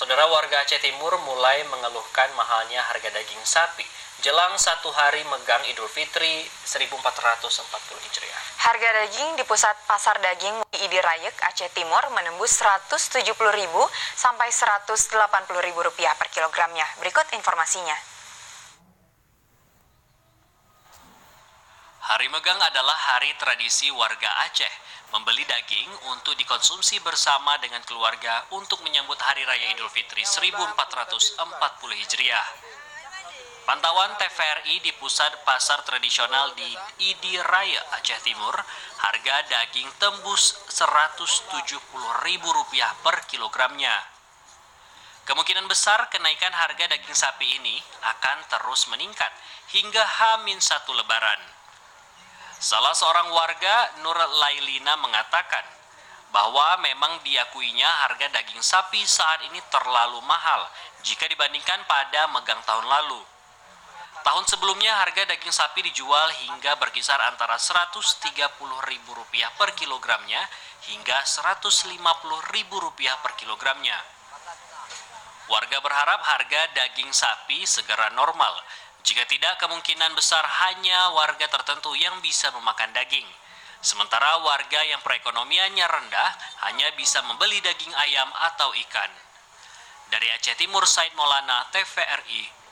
Saudara, warga Aceh Timur mulai mengeluhkan mahalnya harga daging sapi jelang 1 hari megang Idul Fitri 1440 Hijriah. Harga daging di pusat pasar daging Idi Rayek, Aceh Timur menembus Rp170.000 sampai Rp180.000 per kilogramnya. Berikut informasinya. Hari Megang adalah hari tradisi warga Aceh membeli daging untuk dikonsumsi bersama dengan keluarga untuk menyambut Hari Raya Idul Fitri 1440 Hijriah. Pantauan TVRI di pusat pasar tradisional di Idi Raya, Aceh Timur, harga daging tembus Rp170.000 per kilogramnya. Kemungkinan besar kenaikan harga daging sapi ini akan terus meningkat hingga H-1 Lebaran. Salah seorang warga, Nur Lailina, mengatakan bahwa memang diakuinya harga daging sapi saat ini terlalu mahal jika dibandingkan pada megang tahun lalu. Tahun sebelumnya harga daging sapi dijual hingga berkisar antara Rp130.000 per kilogramnya hingga Rp150.000 per kilogramnya. Warga berharap harga daging sapi segera normal. Jika tidak, kemungkinan besar hanya warga tertentu yang bisa memakan daging. Sementara warga yang perekonomiannya rendah hanya bisa membeli daging ayam atau ikan. Dari Aceh Timur, Said Maulana, TVRI.